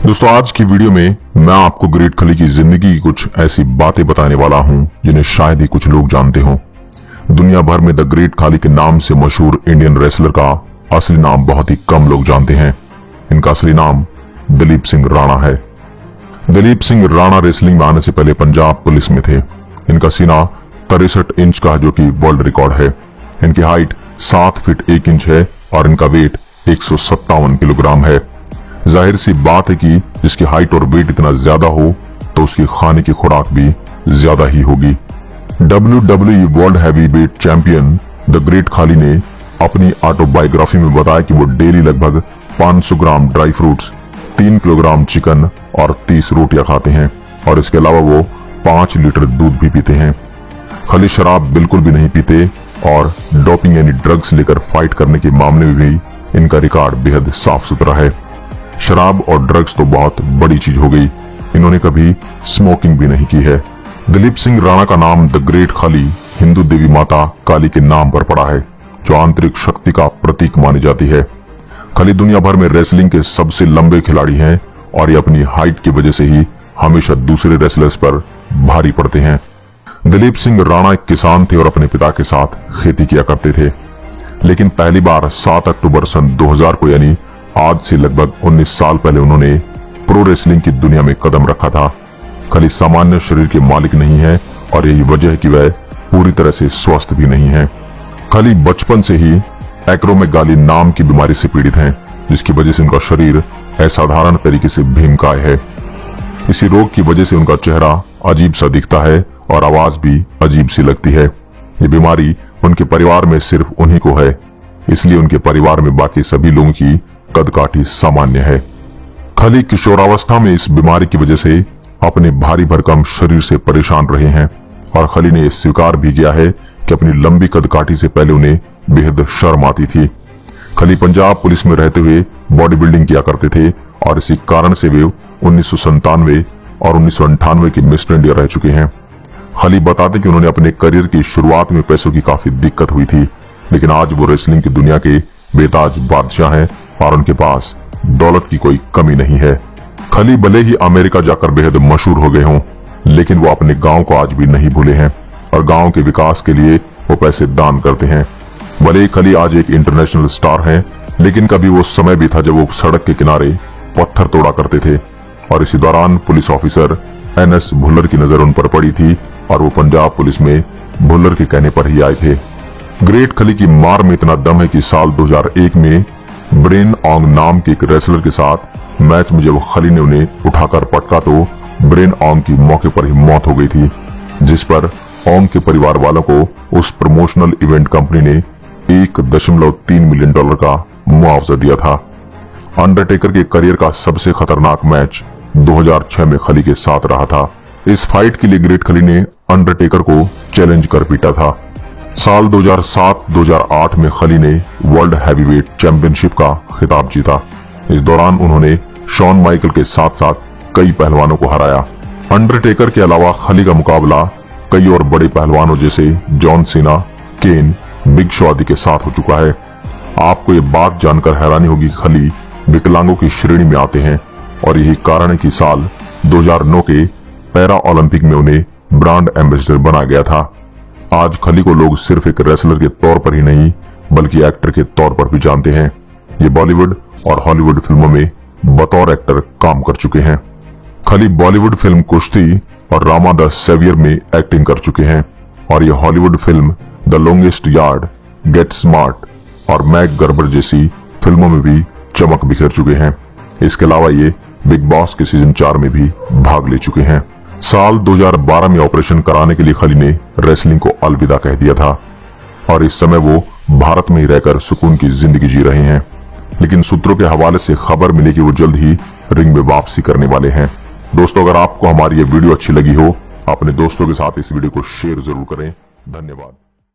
दोस्तों आज की वीडियो में मैं आपको ग्रेट खली की जिंदगी की कुछ ऐसी बातें बताने वाला हूं जिन्हें शायद ही कुछ लोग जानते हों। दुनिया भर में द ग्रेट खली के नाम से मशहूर इंडियन रेसलर का असली नाम बहुत ही कम लोग जानते हैं। इनका असली नाम दलीप सिंह राणा है। दलीप सिंह राणा रेसलिंग में आने से पहले पंजाब पुलिस में थे। इनका सीना 63 इंच का जो कि वर्ल्ड रिकॉर्ड है। इनकी हाइट 7 फीट 1 इंच है और इनका वेट 157 किलोग्राम है। जाहिर सी बात है कि जिसकी हाइट और वेट इतना ज्यादा हो तो उसकी खाने की खुराक भी ज्यादा ही होगी। WWE world heavyweight champion the great खली ने अपनी ऑटोबायोग्राफी में बताया कि वो डेली लगभग 500 ग्राम ड्राई फ्रूट्स, 3 किलोग्राम चिकन और 30 रोटियां खाते हैं और इसके अलावा वो 5 लीटर दूध भी पीते हैं। खली शराब बिल्कुल भी नहीं पीते और डोपिंग यानी ड्रग्स लेकर फाइट करने के मामले में भी इनका रिकॉर्ड बेहद साफ सुथरा है। शराब और ड्रग्स तो बहुत बड़ी चीज हो गई, इन्होंने कभी स्मोकिंग भी नहीं की है। दलीप सिंह राणा का नाम द ग्रेट खली हिंदू देवी माता काली के नाम पर पड़ा है, जो आंतरिक शक्ति का प्रतीक मानी जाती है। खली दुनिया भर में रेसलिंग के सबसे लंबे खिलाड़ी हैं और ये अपनी हाइट की वजह से ही हमेशा दूसरे रेसलर्स पर भारी पड़ते हैं। दलीप सिंह राणा एक किसान थे और अपने पिता के साथ खेती किया करते थे, लेकिन पहली बार 7 अक्टूबर सन 2000 को यानी आज से लगभग 19 साल पहले उन्होंने प्रो रेसलिंग की दुनिया में कदम रखा था। खली सामान्य शरीर के मालिक नहीं है और यही वजह है कि वह पूरी तरह से स्वस्थ भी नहीं है। खली बचपन से ही एक्रोमेगाली नाम की बीमारी से पीड़ित हैं, जिसकी वजह से उनका शरीर असाधारण तरीके से भीमकाय है। इसी रोग की वजह से उनका चेहरा अजीब सा दिखता है और आवाज भी अजीब सी लगती है। ये बीमारी उनके परिवार में सिर्फ उन्हीं को है, इसलिए उनके परिवार में बाकी सभी लोगों की कदकाठी सामान्य है। खली किशोरावस्था में इस बीमारी की वजह से अपने भारी भरकम शरीर से परेशान रहे हैं और खली ने स्वीकार भी किया है कि अपनी लंबी कदकाठी से पहले उन्हें बेहद शर्म आती थी। खली पंजाब पुलिस में रहते हुए बॉडी बिल्डिंग किया करते थे और इसी कारण से वे 1997 और 1998 के मिस्टर इंडिया रह चुके हैं। खली बताते कि उन्होंने अपने करियर की शुरुआत में पैसों की काफी दिक्कत हुई थी, लेकिन आज वो रेसलिंग की दुनिया के बेताज बादशाह हैं और उनके पास दौलत की कोई कमी नहीं है। खली भले ही अमेरिका जाकर बेहद मशहूर हो गए हों, लेकिन वो अपने गांव को आज भी नहीं भूले हैं और गांव के विकास के लिए वो पैसे दान करते हैं। भले ही खली आज एक इंटरनेशनल स्टार हैं, लेकिन कभी वो समय भी था जब वो सड़क के किनारे पत्थर तोड़ा करते थे और इसी दौरान पुलिस ऑफिसर NS भुल्लर की नजर उन पर पड़ी थी और वो पंजाब पुलिस में भुल्लर के कहने पर ही आए थे। ग्रेट खली की मार में इतना दम है कि साल 2001 में ब्रेन ओंग नाम के एक रेसलर के साथ मैच में जब खली ने उन्हें उठाकर पटका तो ब्रेन ओंग की मौके पर ही मौत हो गई थी, जिस पर ओंग के परिवार वालों को उस प्रमोशनल इवेंट कंपनी ने $1.3 मिलियन का मुआवजा दिया था। अंडरटेकर के करियर का सबसे खतरनाक मैच 2006 में खली के साथ रहा था। इस फाइट के लिए ग्रेट खली ने अंडरटेकर को चैलेंज कर पीटा था। साल 2007-2008 में खली ने वर्ल्ड हैवीवेट चैंपियनशिप का खिताब जीता। इस दौरान उन्होंने शॉन माइकल के साथ साथ कई पहलवानों को हराया। अंडरटेकर के अलावा खली का मुकाबला कई और बड़े पहलवानों जैसे जॉन सीना, केन, बिग शो आदि के साथ हो चुका है। आपको ये बात जानकर हैरानी होगी, खली विकलांगों की श्रेणी में आते हैं और यही कारण है कि साल 2009 के पैरा ओलंपिक में उन्हें ब्रांड एम्बेसडर बनाया गया था। आज खली को लोग सिर्फ एक रेसलर के तौर पर ही नहीं बल्कि एक्टर के तौर पर भी जानते हैं। ये बॉलीवुड और हॉलीवुड फिल्मों में बतौर एक्टर काम कर चुके हैं। खली बॉलीवुड फिल्म कुश्ती और रामा द सेवियर में एक्टिंग कर चुके हैं और ये Hollywood film the longest yard, gate smart और मैक गर्बर जैसी फिल्मों में भी चमक बिखेर चुके हैं। इसके अलावा ये बिग बॉस के सीजन 4 में भी भाग ले चुके हैं। साल 2012 में ऑपरेशन कराने के लिए खली ने रेसलिंग को अलविदा कह दिया था और इस समय वो भारत में ही रहकर सुकून की जिंदगी जी रहे हैं, लेकिन सूत्रों के हवाले से खबर मिली कि वो जल्द ही रिंग में वापसी करने वाले हैं। दोस्तों, अगर आपको हमारी ये वीडियो अच्छी लगी हो, अपने दोस्तों के साथ इस वीडियो को शेयर जरूर करें। धन्यवाद।